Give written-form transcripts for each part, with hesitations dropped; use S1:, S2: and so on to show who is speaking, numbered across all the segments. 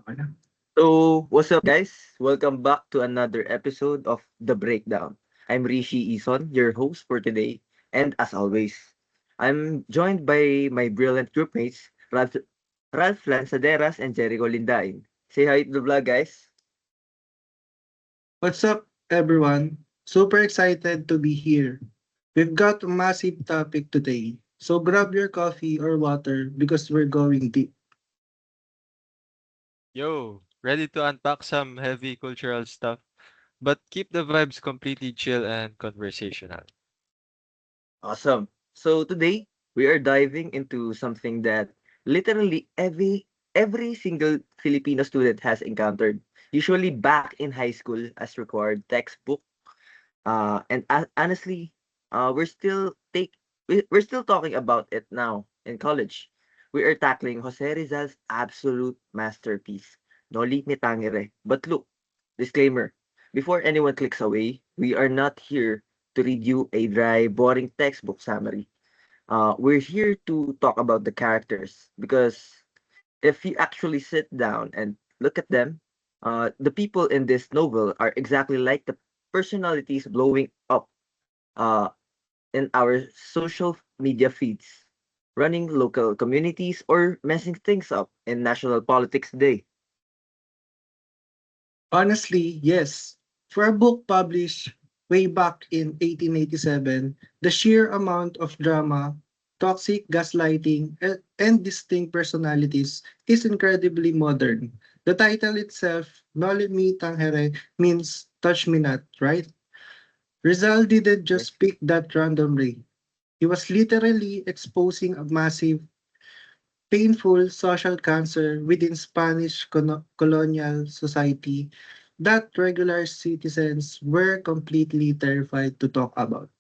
S1: Okay na.
S2: So, what's up, guys? Welcome back to another episode of The Breakdown. I'm Rishi Ison, your host for today, and as always, I'm joined by my brilliant groupmates, Ralph Lanzaderas and Jericho Lindain. Say hi to the vlog, guys.
S1: What's up, everyone? Super excited to be here. We've got a massive topic today, so grab your coffee or water because we're going deep.
S3: Yo, ready to unpack some heavy cultural stuff, but keep the vibes completely chill and conversational.
S2: Awesome. So today, we are diving into something that literally every single Filipino student has encountered, usually back in high school as required textbook. Honestly, we're still talking about it now in college. We are tackling Jose Rizal's absolute masterpiece, Noli Me Tangere. But look, disclaimer: before anyone clicks away, we are not here to read you a dry, boring textbook summary. We're here to talk about the characters because if you actually sit down and look at them, the people in this novel are exactly like the personalities blowing up uh, in our social media feeds, running local communities or messing things up in national politics today.
S1: Honestly, yes. For a book published way back in 1887, the sheer amount of drama, toxic gaslighting, and distinct personalities is incredibly modern. The title itself, Noli Me Tangere, means touch me not, right? Rizal didn't
S2: Yes.
S1: just pick that randomly. He was literally exposing a massive, painful social cancer within Spanish colonial society that regular citizens were completely terrified to talk about.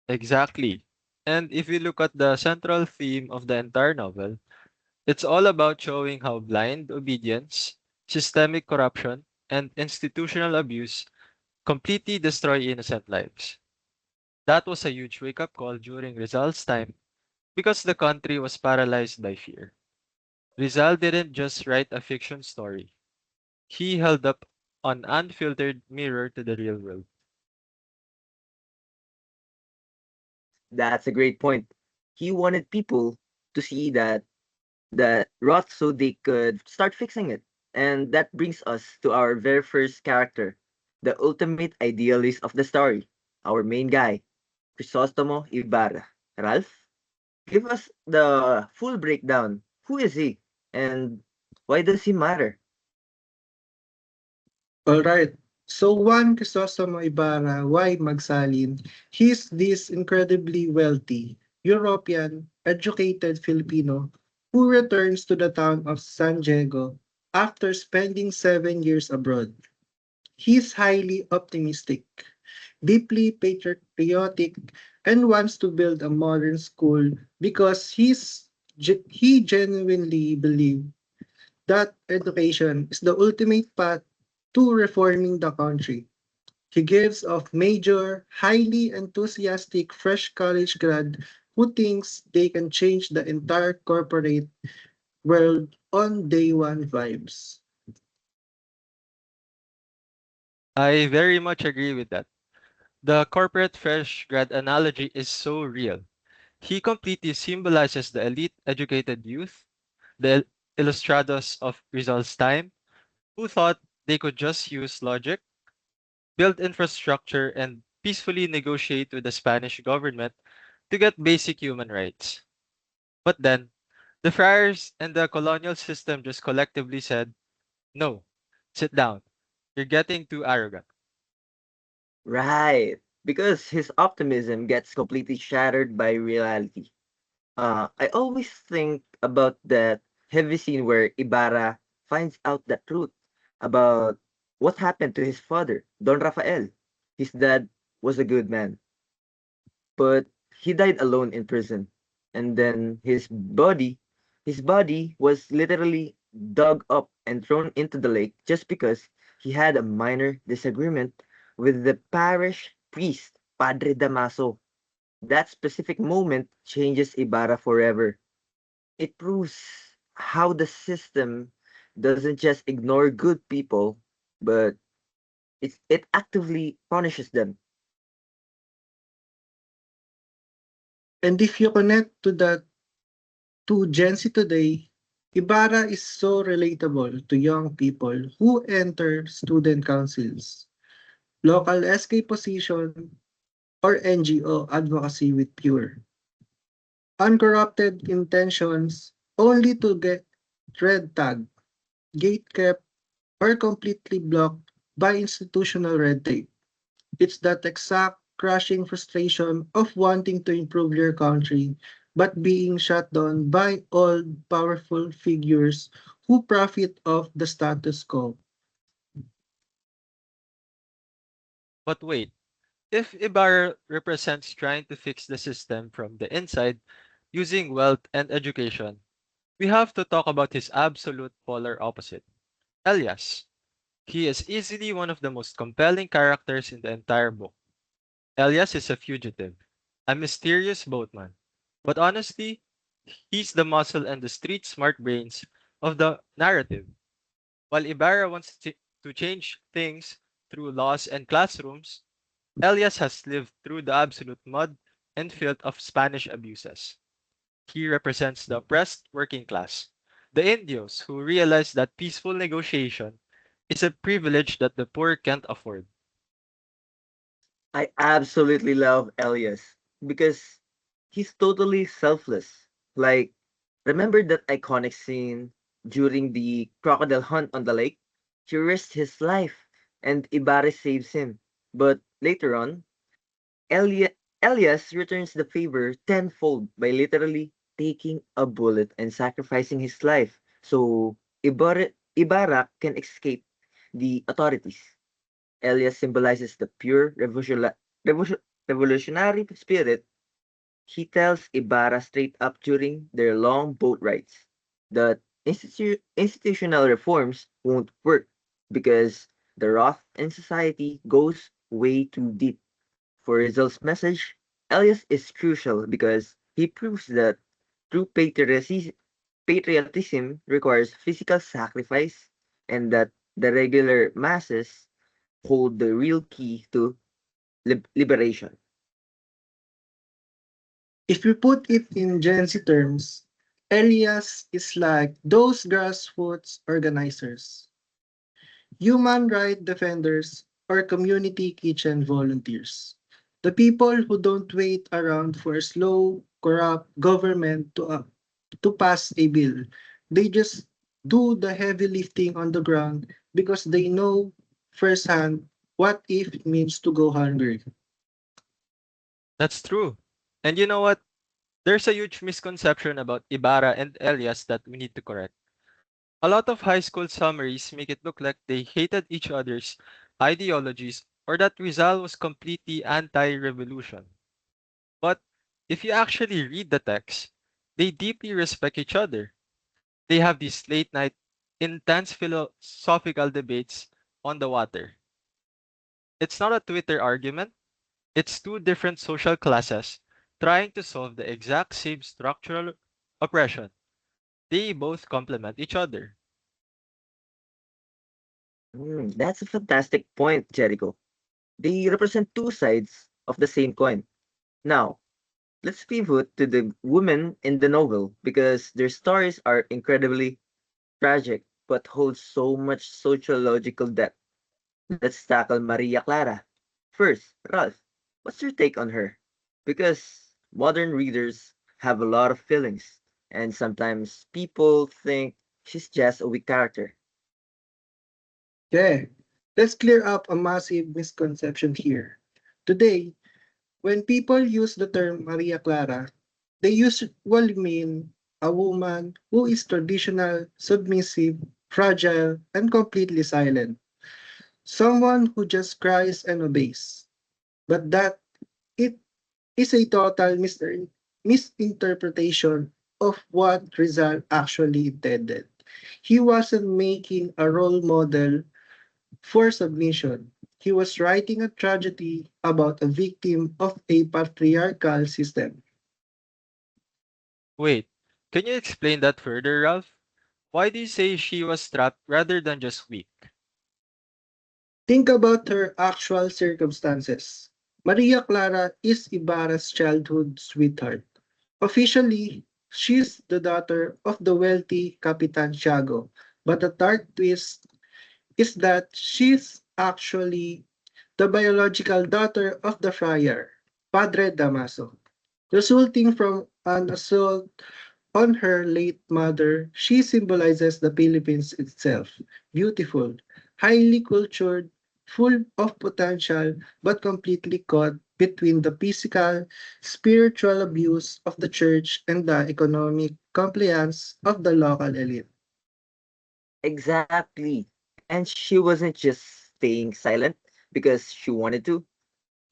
S3: Exactly. And if you look at the central theme of the entire novel, it's all about showing how blind obedience, systemic corruption, and institutional abuse completely destroy innocent lives. That was a huge wake up call during Rizal's time because the country was paralyzed by fear. Rizal didn't just write a fiction story, he held up an unfiltered mirror to the real world.
S2: That's a great point. He wanted people to see that rot so they could start fixing it. And that brings us to our very first character, the ultimate idealist of the story, our main guy, Crisostomo Ibarra. Ralph, give us the full breakdown. Who is he? And why does he matter?
S1: Alright, so Juan Crisostomo Ibarra, why magsalin? He's this incredibly wealthy, European, educated Filipino who returns to the town of San Diego after spending 7 years abroad. He's highly optimistic, deeply patriotic, and wants to build a modern school because he genuinely believes that education is the ultimate path to reforming the country. He gives off major, highly enthusiastic fresh college grad who thinks they can change the entire corporate world on day one vibes.
S3: I very much agree with that. The corporate fresh grad analogy is so real. He completely symbolizes the elite educated youth, the illustrados of Rizal's time, who thought they could just use logic, build infrastructure, and peacefully negotiate with the Spanish government to get basic human rights. But then, the friars and the colonial system just collectively said, no, sit down. You're getting too arrogant.
S2: Right. Because his optimism gets completely shattered by reality. I always think about that heavy scene where Ibarra finds out the truth about what happened to his father, Don Rafael. His dad was a good man, but he died alone in prison. And then his body was literally dug up and thrown into the lake just because he had a minor disagreement with the parish priest, Padre Damaso. That specific moment changes Ibarra forever. It proves how the system doesn't just ignore good people, but it actively punishes them.
S1: And if you connect to Gen Z today, Ibarra is so relatable to young people who enter student councils, local SK position, or NGO advocacy with pure, uncorrupted intentions only to get red tag, gate kept, or completely blocked by institutional red tape. It's that exact crushing frustration of wanting to improve your country but being shut down by all powerful figures who profit off the status quo.
S3: But wait, if Ibarra represents trying to fix the system from the inside using wealth and education, we have to talk about his absolute polar opposite, Elias. He is easily one of the most compelling characters in the entire book. Elias is a fugitive, a mysterious boatman. But honestly, he's the muscle and the street smart brains of the narrative. While Ibarra wants to change things through laws and classrooms, Elias has lived through the absolute mud and filth of Spanish abuses. He represents the oppressed working class, the Indios who realize that peaceful negotiation is a privilege that the poor can't afford.
S2: I absolutely love Elias because he's totally selfless. Like, remember that iconic scene during the crocodile hunt on the lake? He risked his life and Ibarra saves him. But later on, Elias returns the favor tenfold by literally taking a bullet and sacrificing his life so Ibarra can escape the authorities. Elias symbolizes the pure revolution- revolutionary spirit. He tells Ibarra straight up during their long boat rides that institutional reforms won't work because the wrath in society goes way too deep. For Rizal's message, Elias is crucial because he proves that true patriotism requires physical sacrifice and that the regular masses hold the real key to liberation.
S1: If you put it in Gen Z terms, Elias is like those grassroots organizers, human rights defenders, or community kitchen volunteers. The people who don't wait around for a slow, corrupt government to pass a bill. They just do the heavy lifting on the ground because they know firsthand what if it means to go hungry.
S3: That's true. And you know what? There's a huge misconception about Ibarra and Elias that we need to correct. A lot of high school summaries make it look like they hated each other's ideologies or that Rizal was completely anti revolution. But if you actually read the text, they deeply respect each other. They have these late night, intense philosophical debates on the water. It's not a Twitter argument, it's two different social classes trying to solve the exact same structural oppression. They both complement each other.
S2: That's a fantastic point, Jericho. They represent two sides of the same coin. Now, let's pivot to the women in the novel because their stories are incredibly tragic but hold so much sociological depth. Let's tackle Maria Clara. First, Ralph, what's your take on her? Because modern readers have a lot of feelings, and sometimes people think she's just a weak character.
S1: Yeah, let's clear up a massive misconception here. Today, when people use the term Maria Clara, they usually mean a woman who is traditional, submissive, fragile, and completely silent. Someone who just cries and obeys. But that it is a total misinterpretation of what Rizal actually intended. He wasn't making a role model for submission. He was writing a tragedy about a victim of a patriarchal system.
S3: Wait, can you explain that further, Ralph? Why do you say she was trapped rather than just weak?
S1: Think about her actual circumstances. Maria Clara is Ibarra's childhood sweetheart. Officially, she's the daughter of the wealthy Capitan Tiago, but the dark twist is that she's actually the biological daughter of the friar, Padre Damaso. Resulting from an assault on her late mother, she symbolizes the Philippines itself. Beautiful, highly cultured, full of potential, but completely caught between the physical, spiritual abuse of the church and the economic compliance of the local elite.
S2: Exactly. And she wasn't just staying silent because she wanted to.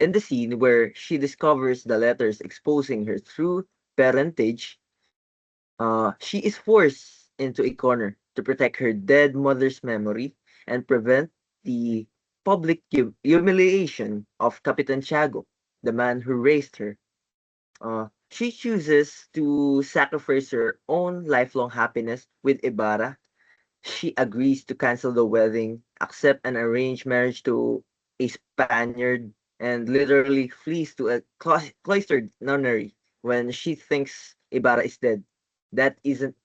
S2: In the scene where she discovers the letters exposing her true parentage, she is forced into a corner to protect her dead mother's memory and prevent the public humiliation of Capitan Tiago, the man who raised her. She chooses to sacrifice her own lifelong happiness with Ibarra. She agrees to cancel the wedding, accept an arranged marriage to a Spaniard, and literally flees to a cloistered nunnery when she thinks Ibarra is dead. That isn't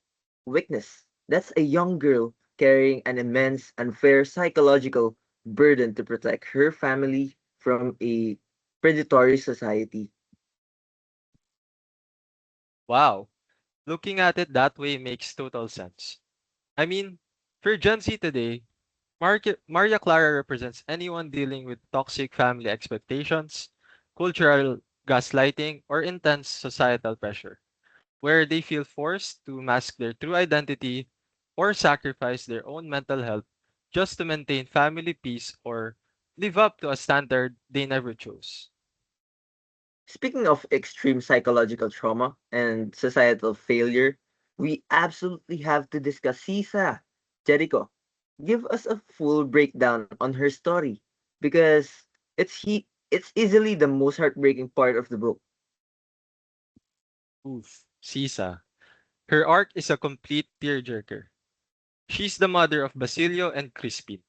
S2: weakness. That's a young girl carrying an immense, unfair psychological burden to protect her family from a predatory society.
S3: Wow, looking at it that way makes total sense. I mean, for Gen Z today, Maria Clara represents anyone dealing with toxic family expectations, cultural gaslighting, or intense societal pressure, where they feel forced to mask their true identity or sacrifice their own mental health just to maintain family peace or live up to a standard they never chose.
S2: Speaking of extreme psychological trauma and societal failure, we absolutely have to discuss Sisa. Jericho, give us a full breakdown on her story because it's easily the most heartbreaking part of the book.
S3: Oof, Sisa. Her arc is a complete tearjerker. She's the mother of Basilio and Crispin.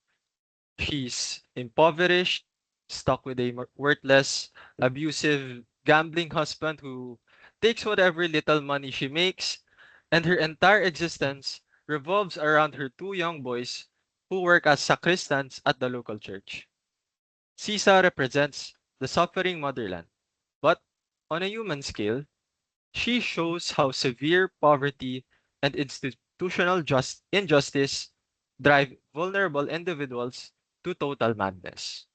S3: She's impoverished, stuck with a worthless, abusive, gambling husband who takes whatever little money she makes, and her entire existence revolves around her two young boys who work as sacristans at the local church. Sisa represents the suffering motherland, but on a human scale, she shows how severe poverty and institutional injustice drive vulnerable individuals to total madness.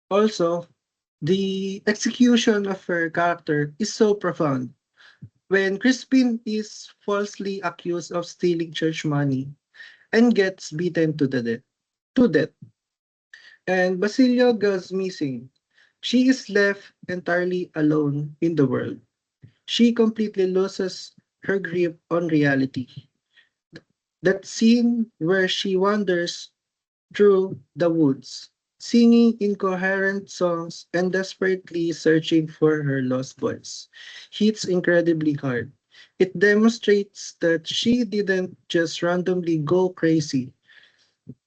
S1: Also, the execution of her character is so profound. When Crispin is falsely accused of stealing church money and gets beaten to death, and Basilio goes missing, she is left entirely alone in the world. She completely loses her grip on reality. That scene where she wanders through the woods, singing incoherent songs and desperately searching for her lost voice, hits incredibly hard. It demonstrates that she didn't just randomly go crazy.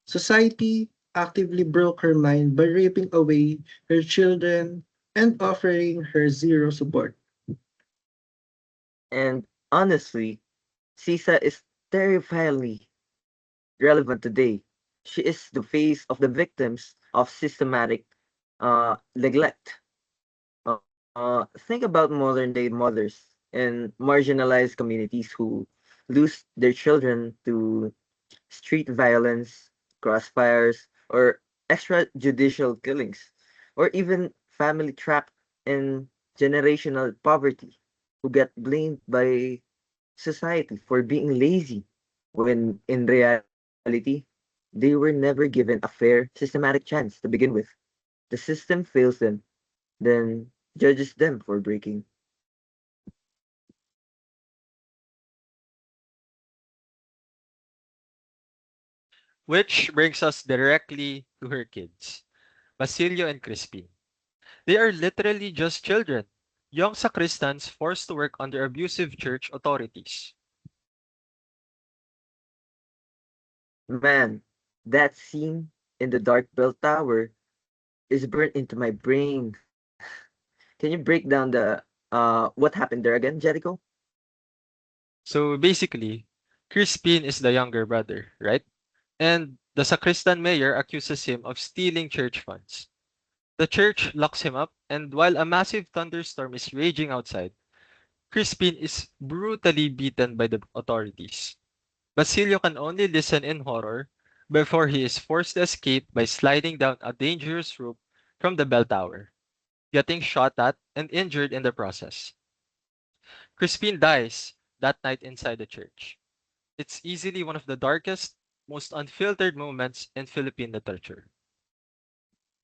S1: Society actively broke her mind by ripping away her children and offering her zero support.
S2: And honestly, Sisa is terrifyingly relevant today. She is the face of the victims of systematic neglect. Think about modern day mothers in marginalized communities who lose their children to street violence, crossfires, or extrajudicial killings, or even family trapped in generational poverty who get blamed by society for being lazy when in reality they were never given a fair, systematic chance to begin with. The system fails them, then judges them for breaking.
S3: Which brings us directly to her kids, Basilio and Crispin. They are literally just children, young sacristans forced to work under abusive church authorities.
S2: Man, that scene in the Dark Bell Tower is burnt into my brain. Can you break down the what happened there again, Jericho?
S3: So basically, Crispin is the younger brother, right? And the sacristan mayor accuses him of stealing church funds. The church locks him up, and while a massive thunderstorm is raging outside, Crispin is brutally beaten by the authorities. Basilio can only listen in horror before he is forced to escape by sliding down a dangerous rope from the bell tower, getting shot at and injured in the process. Crispin dies that night inside the church. It's easily one of the darkest, most unfiltered moments in Philippine literature.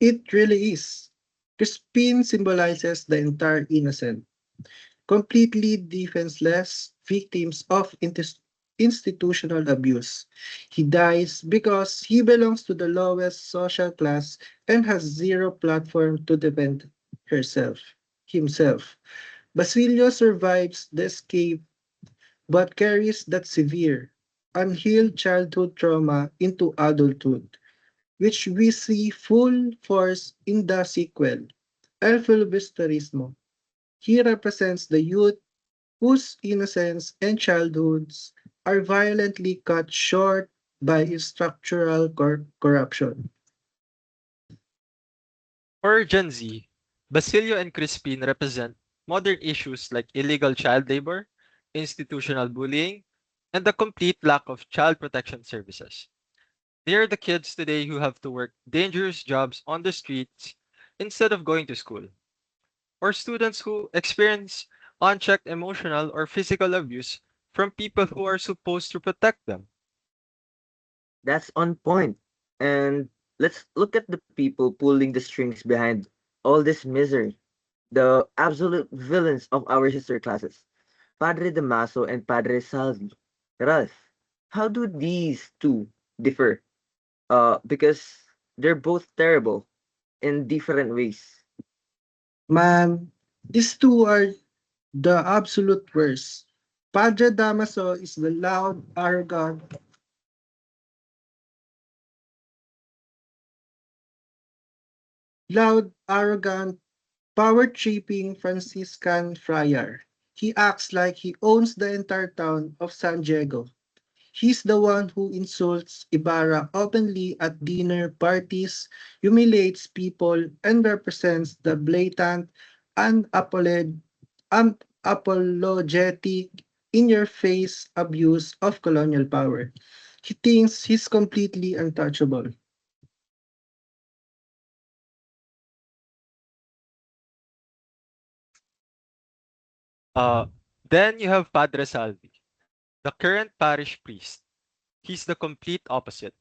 S1: It really is. Crispin symbolizes the entire innocent, completely defenseless victims of institutional abuse. He dies because he belongs to the lowest social class and has zero platform to defend himself. Basilio survives the escape but carries that severe, unhealed childhood trauma into adulthood, which we see full force in the sequel, El Filibusterismo. He represents the youth whose innocence and childhoods are violently cut short by structural corruption.
S3: For Gen Z, Basilio and Crispin represent modern issues like illegal child labor, institutional bullying, and the complete lack of child protection services. They are the kids today who have to work dangerous jobs on the streets instead of going to school, or students who experience unchecked emotional or physical abuse from people who are supposed to protect them.
S2: That's on point. And let's look at the people pulling the strings behind all this misery. The absolute villains of our history classes, Padre Damaso and Padre Salvi. Ralph, how do these two differ? Because they're both terrible in different ways.
S1: Man, these two are the absolute worst. Padre Damaso is the loud, arrogant, power-tripping Franciscan friar. He acts like he owns the entire town of San Diego. He's the one who insults Ibarra openly at dinner parties, humiliates people, and represents the blatant, unapologetic, in-your-face abuse of colonial power. He thinks he's completely untouchable.
S3: Uh, then you have Padre Salvi, the current parish priest. He's the complete opposite: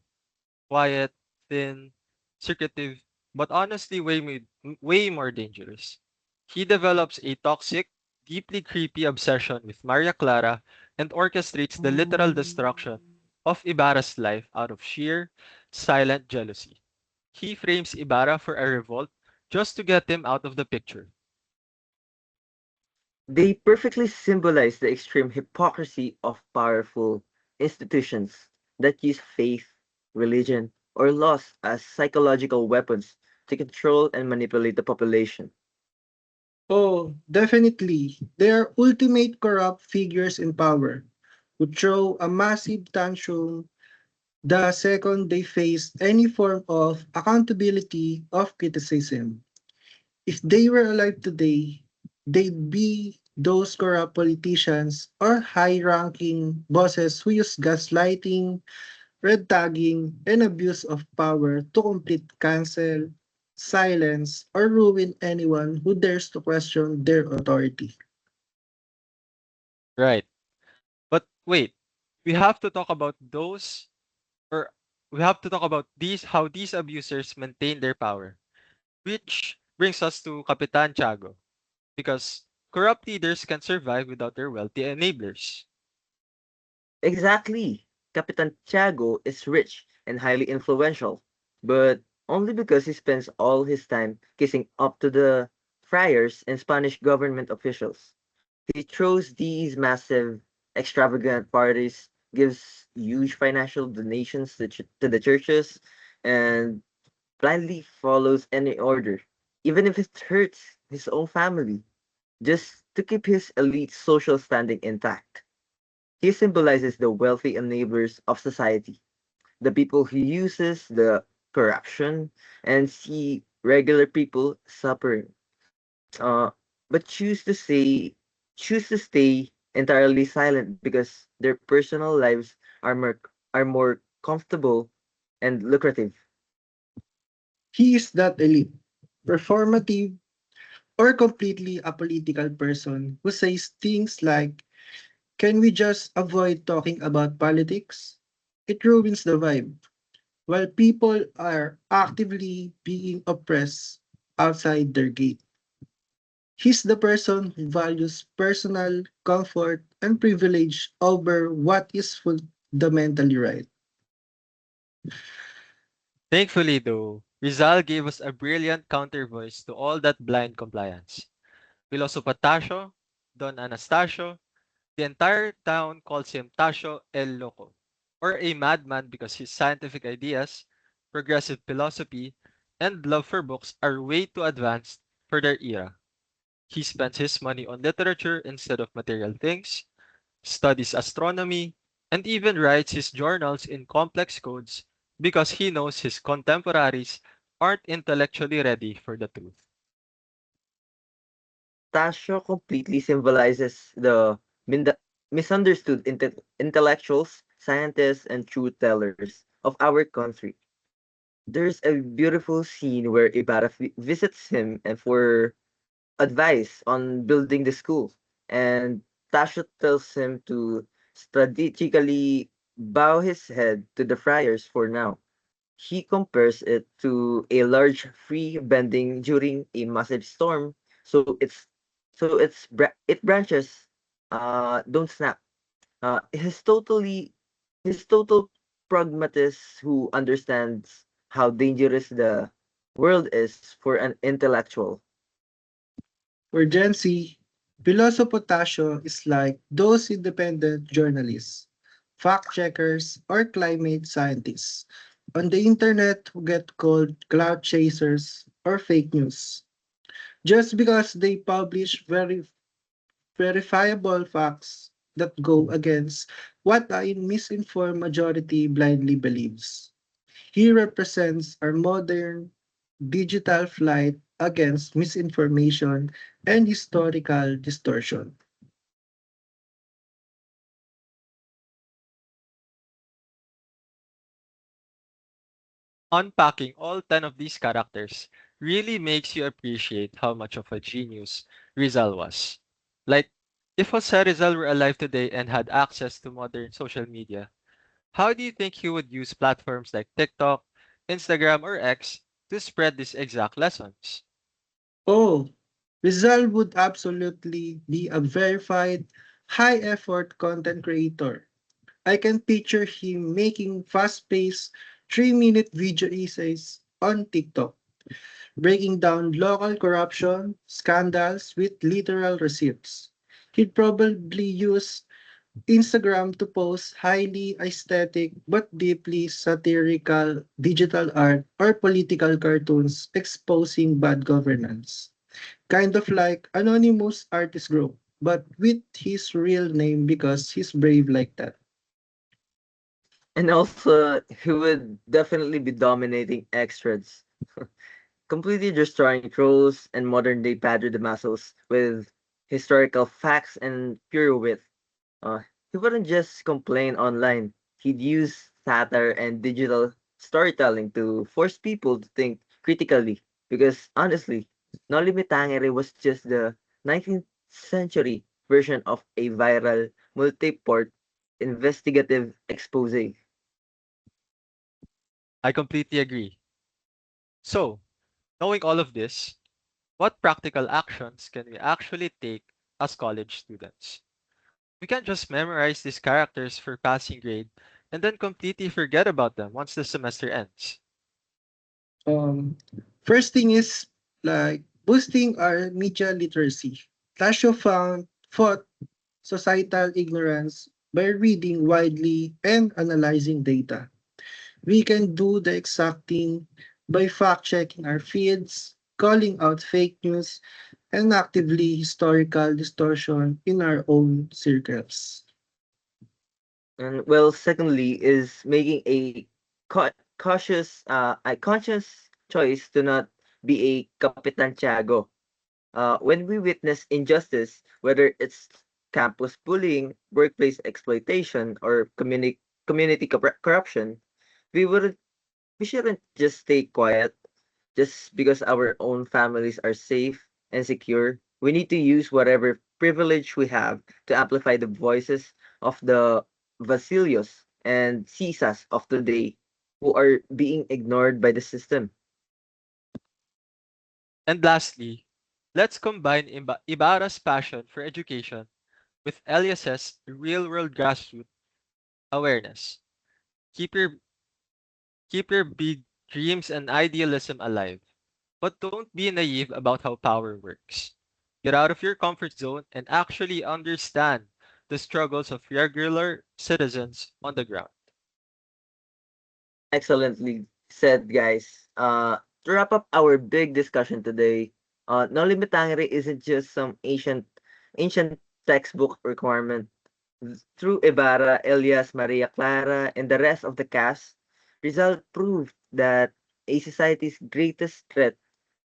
S3: quiet, thin, secretive, but honestly way more dangerous. He develops a toxic, deeply creepy obsession with Maria Clara and orchestrates the literal destruction of Ibarra's life out of sheer, silent jealousy. He frames Ibarra for a revolt just to get him out of the picture.
S2: They perfectly symbolize the extreme hypocrisy of powerful institutions that use faith, religion, or laws as psychological weapons to control and manipulate the population.
S1: Oh, definitely. They are ultimate corrupt figures in power who throw a massive tantrum the second they face any form of accountability of criticism. If they were alive today, they'd be those corrupt politicians or high-ranking bosses who use gaslighting, red tagging, and abuse of power to complete cancel, silence, or ruin anyone who dares to question their authority.
S3: Right. But wait, we have to talk about those, or we have to talk about how these abusers maintain their power. Which brings us to Capitan Tiago, because corrupt leaders can survive without their wealthy enablers.
S2: Exactly. Capitan Tiago is rich and highly influential, but only because he spends all his time kissing up to the friars and Spanish government officials. He throws these massive, extravagant parties gives huge financial donations to the churches, and blindly follows any order, even if it hurts his own family, just to keep his elite social standing intact. He symbolizes the wealthy enablers of society, the people who uses the corruption and see regular people suffering, uh, but choose to stay entirely silent because their personal lives are more comfortable and lucrative.
S1: He is that elite, performative, or completely apolitical person who says things like, can we just avoid talking about politics? It ruins the vibe. While people are actively being oppressed outside their gate. He's the person who values personal comfort and privilege over what is fundamentally right.
S3: Thankfully, though, Rizal gave us a brilliant countervoice to all that blind compliance. Piloso Tasio, Don Anastasio, the entire town calls him Tasio El Loco, or a madman because his scientific ideas, progressive philosophy, and love for books are way too advanced for their era. He spends his money on literature instead of material things, studies astronomy, and even writes his journals in complex codes because he knows his contemporaries aren't intellectually ready for the truth.
S2: Tasha completely symbolizes the min- misunderstood intellectuals, scientists, and truth tellers of our country. There's a beautiful scene where Ibarra visits him and for advice on building the school, and Tasha tells him to strategically bow his head to the friars for now. He compares it to a large tree bending during a massive storm, so it branches don't snap. His total pragmatist who understands how dangerous the world is for an intellectual.
S1: For Gen Z, Piloso Potasio is like those independent journalists, fact checkers, or climate scientists on the internet who get called cloud chasers or fake news just because they publish verifiable facts that go against what a misinformed majority blindly believes. He represents our modern digital flight against misinformation and historical distortion.
S3: Unpacking all 10 of these characters really makes you appreciate how much of a genius Rizal was. Like, if Jose Rizal were alive today and had access to modern social media, how do you think he would use platforms like TikTok, Instagram, or X to spread these exact lessons?
S1: Oh, Rizal would absolutely be a verified, high effort content creator. I can picture him making fast paced 3-minute video essays on TikTok, breaking down local corruption scandals with literal receipts. He'd probably use Instagram to post highly aesthetic but deeply satirical digital art or political cartoons exposing bad governance. Kind of like Anonymous Artist Group, but with his real name because he's brave like that.
S2: And also, he would definitely be dominating extras, completely destroying trolls and modern day Padre de Masos with historical facts and pure wit. Uh, he wouldn't just complain online. He'd use satire and digital storytelling to force people to think critically. Because honestly, Noli Me Tangere was just the 19th century version of a viral multi-port investigative expose.
S3: I completely agree. So, knowing all of this, what practical actions can we actually take as college students? We can't just memorize these characters for passing grade and then completely forget about them once the semester ends.
S1: Um, First thing is like boosting our media literacy. Tasho found fought societal ignorance by reading widely and analyzing data. We can do the exact thing by fact checking our feeds, calling out fake news, and actively historical distortion in our own circles.
S2: And well, secondly, is making a conscious choice to not be a Kapitan Tiago. When we witness injustice, whether it's campus bullying, workplace exploitation, or community corruption, we wouldn't we shouldn't just stay quiet just because our own families are safe and secure. We need to use whatever privilege we have to amplify the voices of the Vasilios and Cisas of today who are being ignored by the system.
S3: And lastly, let's combine Ibarra's passion for education with Elias's real-world grassroots awareness. Keep your keep your big dreams and idealism alive, but don't be naive about how power works. Get out of your comfort zone and actually understand the struggles of regular citizens on the ground.
S2: Excellently said, guys. To wrap up our big discussion today, Noli Me Tangere isn't just some ancient textbook requirement. Through Ibarra, Elias, Maria Clara, and the rest of the cast, Rizal proved that a society's greatest threat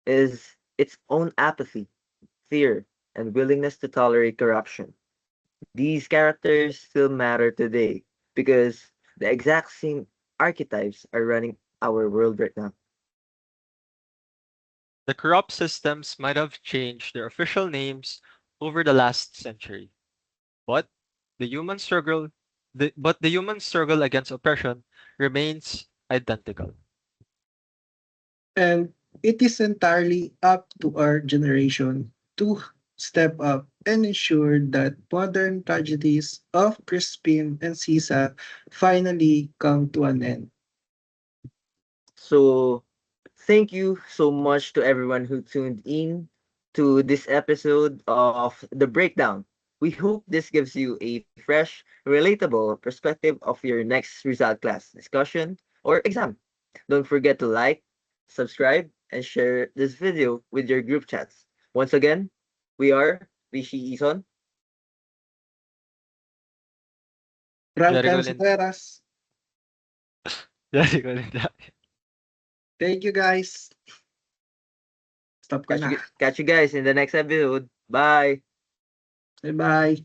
S2: is its own apathy, fear, and willingness to tolerate corruption. These characters still matter today because the exact same archetypes are running our world right now.
S3: The corrupt systems might have changed their official names over the last century, but the human struggle against oppression remains identical.
S1: And it is entirely up to our generation to step up and ensure that modern tragedies of Crispin and Caesar finally come to an end.
S2: So, thank you so much to everyone who tuned in to this episode of The Breakdown. We hope this gives you a fresh, relatable perspective of your next result class discussion or exam. Don't forget to like, subscribe, and share this video with your group chats. Once again, we are Rishi Ison.
S1: Frank
S3: Jericho
S1: M.
S3: Lin
S1: Soteras,
S3: Jericho Lin
S1: thank you guys. Stop ka na.
S2: Catch you guys in the next episode. Bye.
S1: Bye-bye.